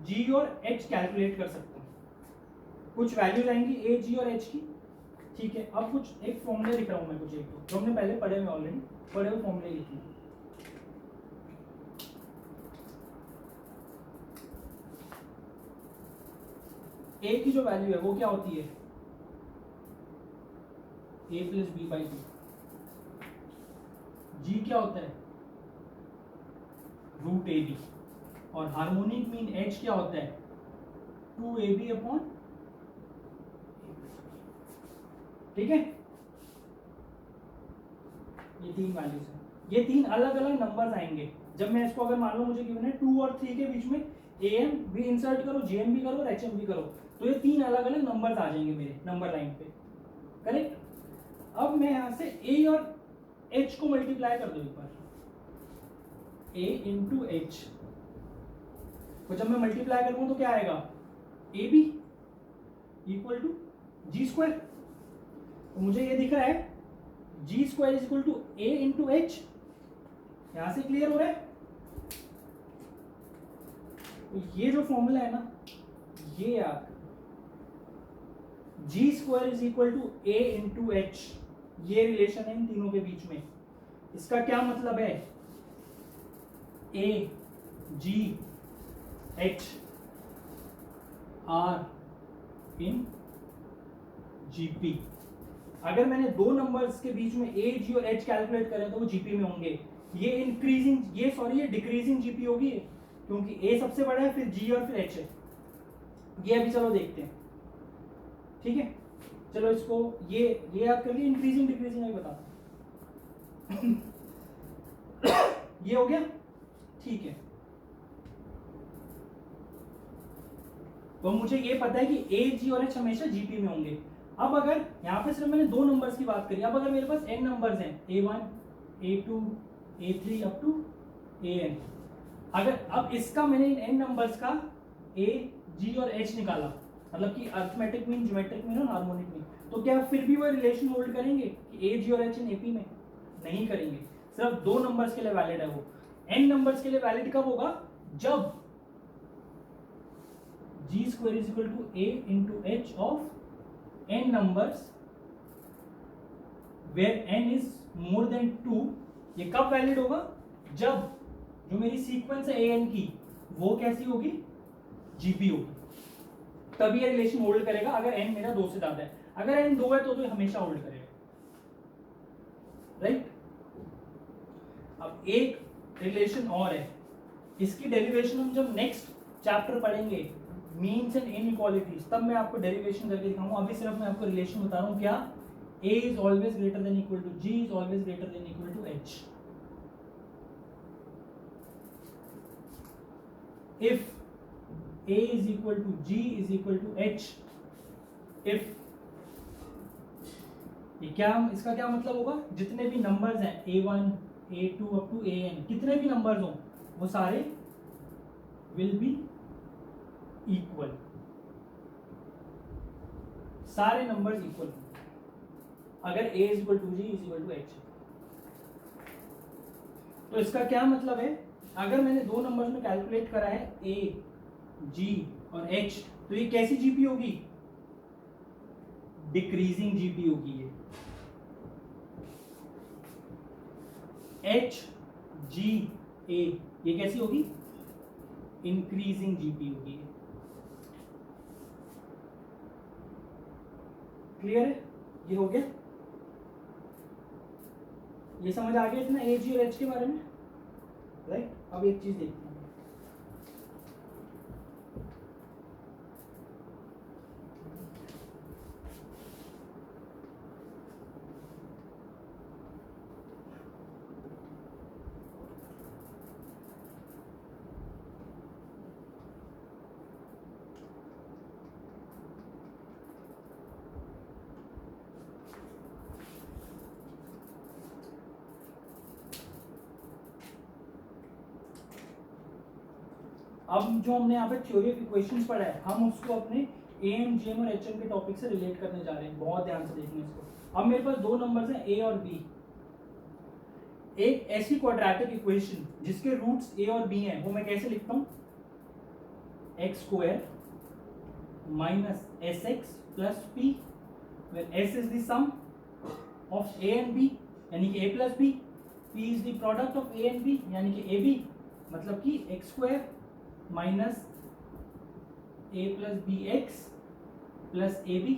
G और H कैलकुलेट कर सकता हूँ। कुछ वैल्यूज आएंगी A G और H की, ठीक है। अब कुछ एक फॉर्मूले लिख रहा हूँ मैं, कुछ एक जो हमने पहले पढ़े हुए ऑलरेडी पढ़े हुए फॉर्मूले लिखे हैं। A की जो वैल्यू है वो क्या होती है, A plus B by 2। G क्या होता है, रूट AB। और हार्मोनिक मीन H क्या होता है, 2AB अपॉन, ठीक है। ये 3 वैल्यूज हैं, ये 3 अलग अलग नंबर्स आएंगे। जब मैं इसको अगर मान लो मुझे गिवन है 2 और 3 के बीच में AM भी इंसर्ट करो, GM भी करो और HM भी करो, तो ये 3 अलग अलग नंबर्स आ जाएंगे मेरे नंबर लाइन पे, करेक्ट। अब मैं यहां से A और H को मल्टीप्लाई कर दो एक बार, A इंटू H, तो जब मैं मल्टीप्लाई करूंगा तो क्या आएगा, AB equal to G square. तो मुझे ये दिख रहा है G square is equal to A into H, यहां से क्लियर हो रहा है। तो ये जो फॉर्मूला है ना, ये याद, G square is equal to A into H, ये रिलेशन है इन तीनों के बीच में। इसका क्या मतलब है, A G H R in GP। अगर मैंने 2 नंबर्स के बीच में A G और H कैलकुलेट करें तो वो GP में होंगे। ये इंक्रीजिंग, ये डिक्रीजिंग GP होगी, क्योंकि A सबसे बड़ा है, फिर G और फिर H है। ये अभी चलो देखते हैं, ठीक है। चलो इसको ये याद कर लिया, इंक्रीजिंग डिक्रीजिंग अभी बताता हूं। ये हो गया, ठीक है। तो मुझे ये पता है कि A G और H हमेशा GP में होंगे। अब अगर यहाँ पे सिर्फ मैंने 2 नंबर्स की बात करी, अब अगर मेरे पास n नंबर्स हैं A1 A2 A3 up to A N. अगर अब इसका मैंने इन एन नंबर्स का ए जी और एच निकाला, मतलब कि अर्थमेटिक मीन, ज्योमेट्रिक मीन और हार्मोनिक मीन, तो क्या फिर भी वो रिलेशन होल्ड करेंगे कि ए जी और एच इन एपी में? नहीं करेंगे। सिर्फ दो नंबर्स के लिए वैलिड है वो। एन नंबर्स के लिए वैलिड कब होगा? जब g square is equal to a into h of n numbers where n is more than 2। ये कब वैलिड होगा? जब जो मेरी सीक्वेंस है ए एन की वो कैसी होगी? जीपी होगी, तभी ये रिलेशन होल्ड करेगा। अगर एन मेरा 2 से ज्यादा है, अगर एन 2 है तो हमेशा होल्ड करेगा, राइट? अब एक रिलेशन और है, इसकी डेरिवेशन हम जब नेक्स्ट चैप्टर पढ़ेंगे, मीन्स एंड इनइक्वालिटीज, तब मैं आपको डेरिवेशन करके दिखाऊंगा। अभी सिर्फ मैं आपको रिलेशन बता रहा हूं, क्या? a is always greater than equal to g is always greater than equal to h. If a is equal to g is equal to h, if ये क्या, इसका क्या मतलब होगा? जितने भी नंबर्स हैं a1 a2 up to an, कितने भी नंबर्स हों वो सारे विल बी इक्वल, सारे नंबर्स इक्वल अगर a is equal to g is equal to h. तो इसका क्या मतलब है? अगर मैंने दो नंबर्स में कैलकुलेट करा है a g और h, तो ये कैसी जीपी होगी? डिक्रीजिंग जीपी होगी। ये h g a ये कैसी होगी? इंक्रीजिंग जीपी होगी। क्लियर है? ये हो गया, ये समझ आ गया इतना ए जी और एच के बारे में, राइट? अब एक चीज देखते हैं, अब जो हमने यहाँ पे थ्योरी ऑफ इक्वेशंस पढ़ा है, हम उसको अपने एम जीएम और एचएम के टॉपिक से रिलेट करने जा रहे हैं। बहुत ध्यान से देखना इसको। अब मेरे पास दो नंबर्स हैं ए और बी। एक ऐसी क्वाड्रेटिक इक्वेशन जिसके रूट्स ए और बी हैं, वो मैं कैसे लिखता हूं? X square minus s x plus p, where s is the sum of a and b यानी कि a plus b, p is the product of a and b यानी कि ए बी, मतलब कि x square minus a plus b x plus a b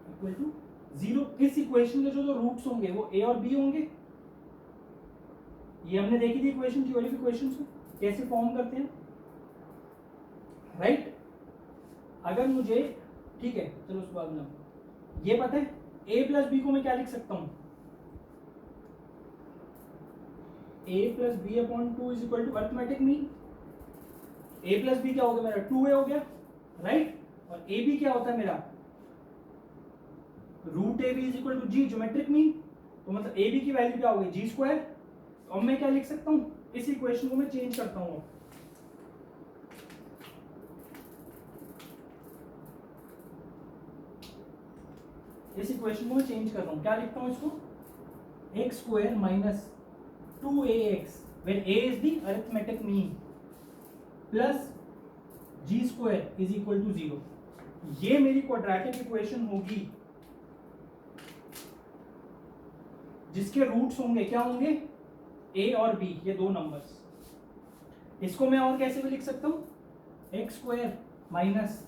equal to 0। इस equation के जो roots होंगे वो ए और बी होंगे। ये हमने देखी थी इक्वेशन, थ्योरी ऑफ इक्वेशंस को कैसे फॉर्म करते हैं, राइट? अगर मुझे, ठीक है चलो उसके बाद में ये पता है ए प्लस बी को मैं क्या लिख सकता हूं? a plus b upon 2 is equal to arithmetic mean. a plus b क्या हो गया मेरा? 2a हो गया, राइट? और a b क्या होता है मेरा? Root a b is equal to g, geometric mean. तो मतलब ए बी की वैल्यू क्या होगी? G square. तो अब मैं क्या लिख सकता हूं? इस इक्वेशन को मैं चेंज करता हूं। इस इक्वेशन को मैं चेंज कर रहा हूं, क्या लिखता हूं इसको? X square minus 2ax where a is the arithmetic mean plus g square is equal to 0। ये मेरी क्वाड्रेटिक इक्वेशन होगी जिसके रूट्स होंगे, क्या होंगे? a और b, ये दो नंबर्स। इसको मैं और कैसे भी लिख सकता हूं? X square minus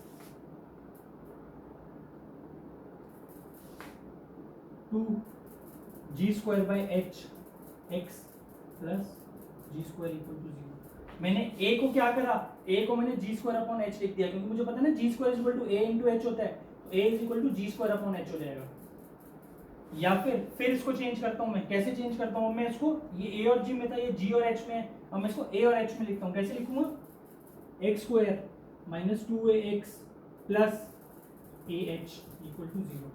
2g square by h x plus g square equal to 0। मैंने a को क्या करा? a को मैंने जी स्क्वायर अपॉन एच लिख दिया, क्योंकि मुझे पता है ना g square equal to a into h होता है, तो a is equal to g square upon h हो जाएगा। या फिर इसको चेंज करता हूं मैं, कैसे चेंज करता हूं मैं इसको? ये a और g में था, ये g और h में है, अब मैं इसको a और h में लिखता हूं। कैसे लिखूंगा? X square minus 2ax plus ah equal to 0।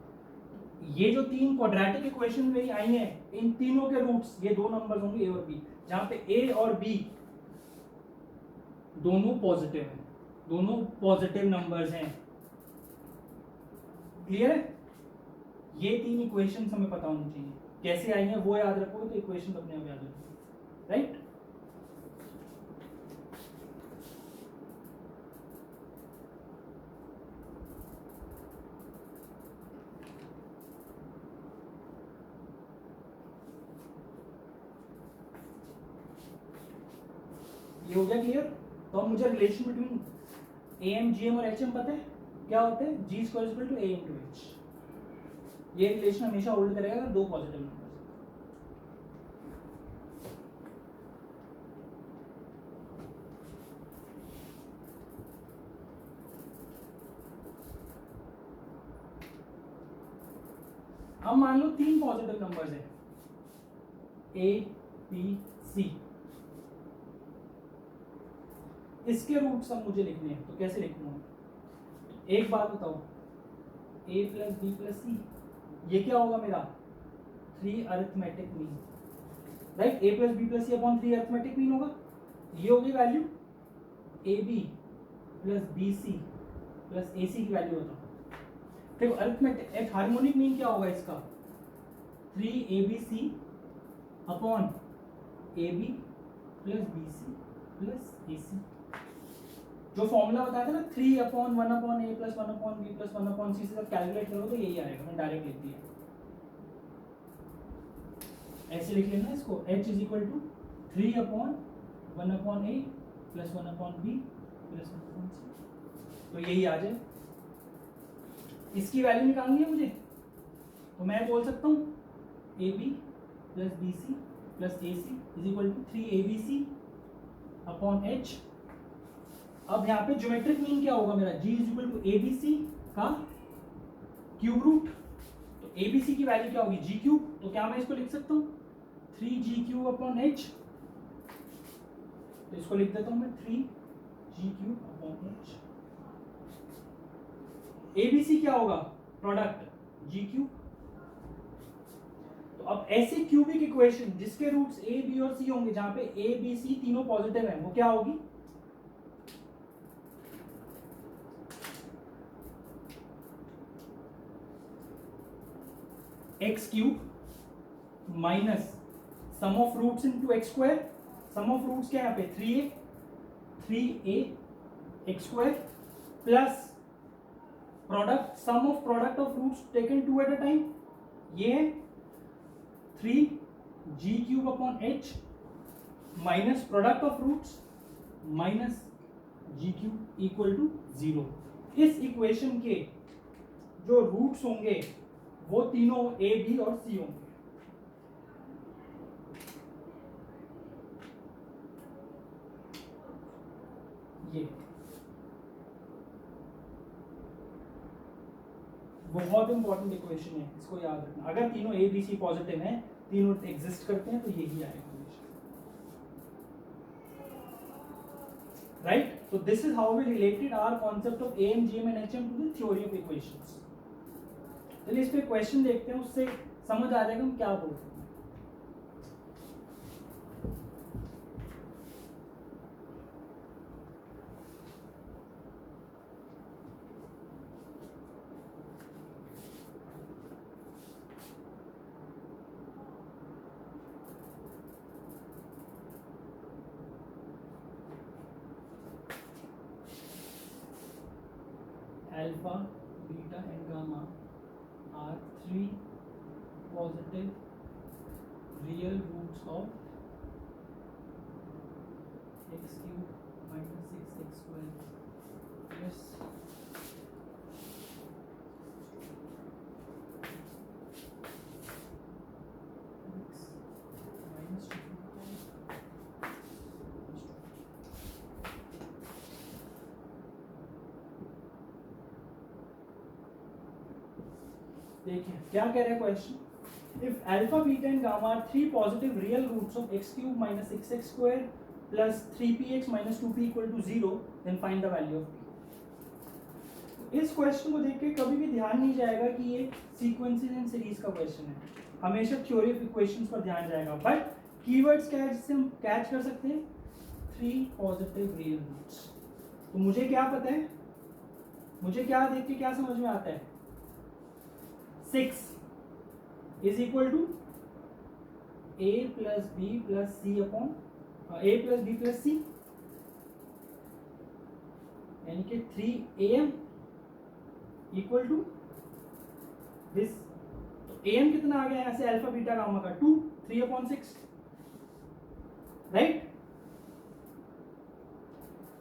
ये जो तीन क्वाड्रेटिक इक्वेशन मेरी आई हैं, इन तीनों के रूट्स ये दो नंबर्स होंगे ए और बी, जहां पे ए और बी दोनों पॉजिटिव हैं, दोनों पॉजिटिव नंबर्स हैं। क्लियर है? ये तीन इक्वेशंस हमें पता होनी चाहिए, कैसे आई हैं वो याद रखोगे तो इक्वेशन अपने आप याद रखोगे, राइट? ये हो गया क्लियर? तो अब मुझे relation between a m g m और एच एम पता है क्या होता है, g square equal to a into h. ये रिलेशन हमेशा होल्ड करेगा अगर दो पॉजिटिव नंबर। अब मान लो तीन पॉजिटिव नंबर्स हैं ए बी सी, इसके रूट्स अब मुझे लिखने हैं, तो कैसे लिखूंगा? एक बात बताओ, a plus b plus c, ये क्या होगा मेरा? 3 arithmetic mean, right? a plus b plus c upon 3 arithmetic mean होगा, ये होगी value. A b plus b c plus a c की वैल्यू बताओ। देखो अरिथमेटिक एक हार्मोनिक मीन क्या होगा इसका? 3abc upon ab plus bc plus ac। जो फॉर्मूला बताया था ना 3 upon 1 upon a plus 1 upon b plus 1 upon c से जब कैलकुलेट करो तो यही आएगा, मैंने डायरेक्ट लिख दिया। ऐसे लिख लेना इसको, h is equal to 3 upon 1 upon a plus 1 upon b plus 1 upon c, तो यही आ जाए। इसकी वैल्यू निकालनी है मुझे, तो मैं बोल सकता हूँ a b plus b c plus a c is equal to 3abc upon h। अब यहाँ पे ज्योमेट्रिक मीन क्या होगा मेरा? g is equal to abc का क्यूब रूट, तो abc की वैल्यू क्या होगी? g क्यूब, तो क्या मैं इसको लिख सकता हूँ 3g क्यूब अपॉन h, तो इसको लिख देता हूँ मैं 3g cube upon h। abc क्या होगा? Product g cube. तो अब ऐसे क्यूबिक इक्वेशन जिसके रूट्स a b और c होंगे, जहां पे a b c तीनों पॉजिटिव हैं, वो क्या होगी? x cube minus sum of roots into x square. Sum of roots क्या है यहाँ पे? 3a x square plus product sum of product of roots taken 2 at a time, ये है 3g cube upon h minus product of roots minus g cube equal to 0। इस equation के जो roots होंगे वो तीनों a b और c होंगे। ये बहुत इंपॉर्टेंट इक्वेशन है, इसको याद रखना। अगर तीनों ए बी सी पॉजिटिव हैं, तीनों एग्जिस्ट करते हैं, तो यही आएगा right. So this is how we related our concept of AM, GM and HM to the theory of equations। चलिए इस पे क्वेश्चन देखते हैं, उससे समझ आ जाएगा हम क्या बोल रहे हैं। Alpha, beta and gamma are 3 positive real roots of x cube minus 6x square plus x minus 2। देखिए क्या कह रहा है question. If alpha beta and gamma are 3 positive real roots of x cube minus 6x square plus 3px minus 2p equal to 0, then find the value of p। इस question को देख के कभी भी ध्यान नहीं जाएगा कि ये सीक्वेंसेस एंड सीरीज का क्वेश्चन है, हमेशा थ्योरी ऑफ इक्वेशंस पर ध्यान जाएगा। बट कीवर्ड्स क्या है जिससे हम कैच कर सकते हैं, 3 पॉजिटिव रियल रूट्स। तो मुझे क्या पता है, मुझे क्या देख के क्या समझ में आता है, 6 is equal to a plus b plus c upon a plus b plus c, यानी कि 3am इक्वल टू दिस। तो am कितना आ गया यहाँ से, अल्फा बीटा गामा का 2, 3/6, राइट।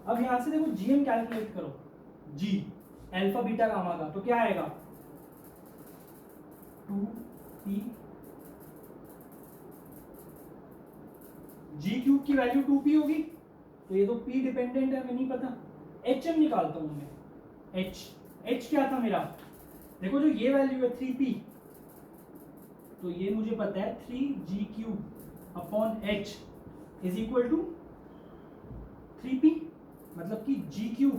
अब यहां से देखो gm कैलकुलेट करो, g अल्फा बीटा गामा का, तो क्या आएगा 2p, g क्यूब की वैल्यू 2p होगी, तो ये तो p डिपेंडेंट है, हमें नहीं पता। hm निकालता हूं मैं, h क्या था मेरा, देखो जो ये वैल्यू है 3p, तो ये मुझे पता है 3g cube upon h is equal to 3p, मतलब कि g cube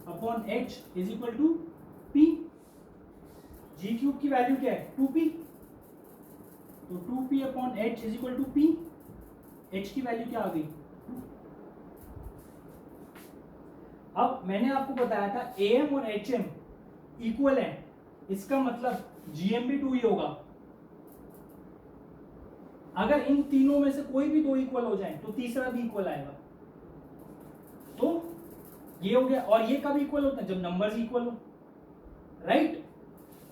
upon h is equal to p। g cube की वैल्यू क्या है 2p, तो 2p upon h is equal to p, h की वैल्यू क्या आ गई 2। अब मैंने आपको बताया था am और hm इक्वल है, इसका मतलब gm भी 2 ही होगा। अगर इन तीनों में से कोई भी 2 इक्वल हो जाए तो तीसरा भी इक्वल आएगा। तो ये हो गया, और ये कब इक्वल होता है, जब नंबर्स इक्वल हो, राइट।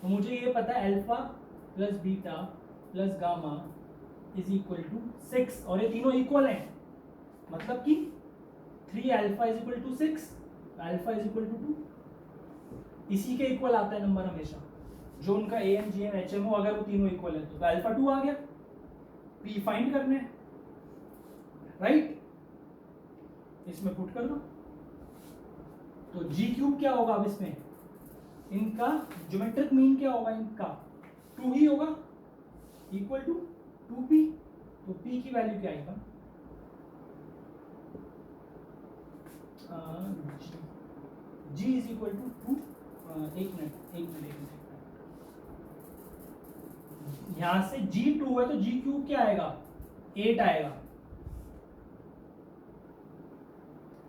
तो मुझे ये पता है alpha plus beta plus gamma is equal to 6, और ये तीनों इक्वल हैं, मतलब कि 3 alpha is equal to 6, alpha is equal to 2। इसी के इक्वल आता है नंबर हमेशा, जो उनका am gm hm हो, अगर वो तीनों इक्वल है तो अल्फा 2 आ गया, p फाइंड करना है, राइट। इसमें पुट कर दो, तो g क्यूब क्या होगा अब इसमें, इनका ज्योमेट्रिक मीन क्या होगा, इनका 2 ही होगा, इक्वल टू 2p। तो p की वैल्यू क्या आएगा, g इज इक्वल टू 2, एक मिनट, यहां से g 2 है तो g क्यूब क्या आएगा 8 आएगा,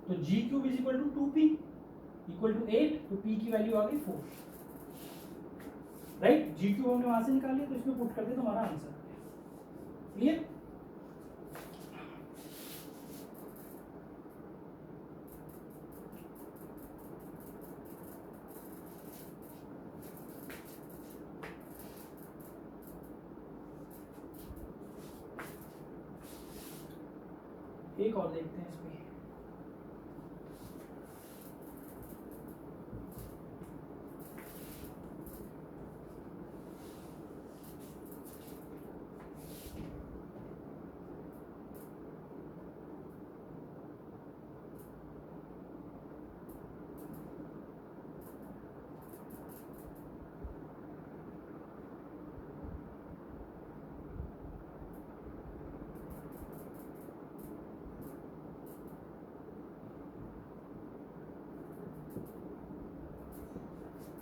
तो g cube is equal to 2p equal to 8, तो p की वैल्यू आ गई 4, राइट। g क्यूब हमने वहां से निकाल लिया, तो इसमें पुट कर दिया तो हमारा आंसर क्लियर। एक और देखते हैं इसमें,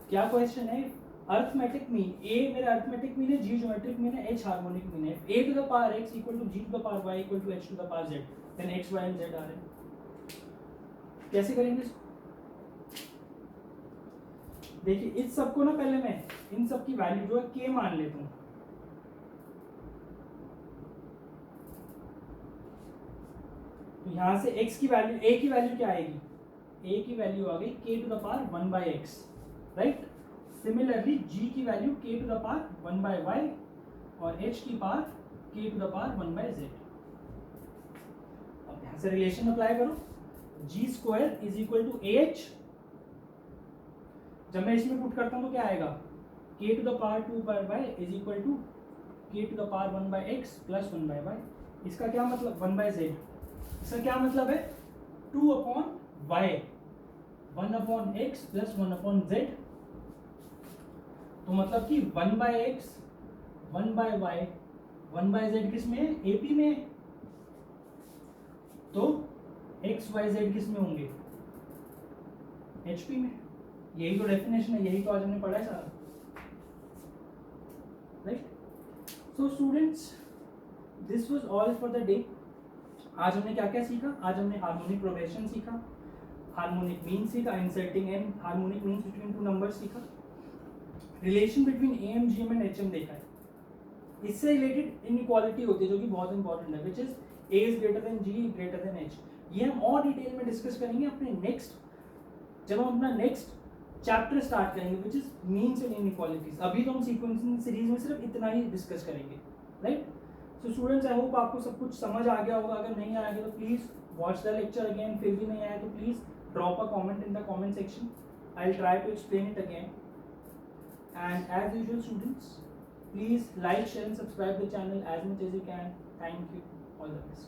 क्या क्वेश्चन है, अर्थमेटिक मीन a मेरा अर्थमेटिक मीन है, g ज्योमेट्रिक मीन है, h हार्मोनिक मीन है। a to the power x equal to g to the power y equal to h to the power z, then x y and z आ रहे हैं, कैसे करेंगे इसको। देखिए इस सबको ना पहले मैं इन सब की वैल्यू जो है k मान लेता हूँ, तो यहां से x की वैल्यू, a की वैल्यू क्या आएगी, a की वैल्यू आ गई k to the power 1 by x, right. Similarly g की value k to the power 1 by y, और h की power k to the power 1 by z। अब यहां से रिलेशन अप्लाई करो, g square is equal to ah, जब मैं इसमें पुट करता हूं तो क्या आएगा, k to the power 2 by y is equal to k to the power 1 by x plus 1 by y। इसका क्या मतलब 1 बाई z, इसका क्या मतलब है 2 upon y, 1 upon x plus 1 upon z, तो मतलब कि 1 by x 1 by y 1 by z किस में है, AP में है, तो x y z किस में होंगे HP में, यही तो डेफिनेशन है, यही तो आज हमने पढ़ा है सारा, right? So students, this was all for the day. आज हमने क्या क्या सीखा? आज हमने हार्मोनिक प्रोग्रेशन सीखा, हार्मोनिक मीन सीखा, inserting n harmonic means between two numbers सीखा, relation between m g m and h m देखा है। इससे रिलेटेड इनइक्वालिटी होती है जो कि बहुत इंपॉर्टेंट है, which is a is greater than g greater than h. ये हम और डिटेल में डिस्कस करेंगे अपने नेक्स्ट, जब हम अपना नेक्स्ट चैप्टर स्टार्ट करेंगे which is means and inequalities. अभी तो हम सीक्वेंसिंग सीरीज में सिर्फ इतना ही डिस्कस करेंगे, right? So students, I hope आपको सब कुछ समझ आ गया होगा। अगर नहीं आया तो please watch the lecture again, फिर भी नहीं आया तो please drop a comment in the comment section, I will try to explain it again. And as usual students, please like, share and subscribe the channel as much as you can. Thank you. All the best.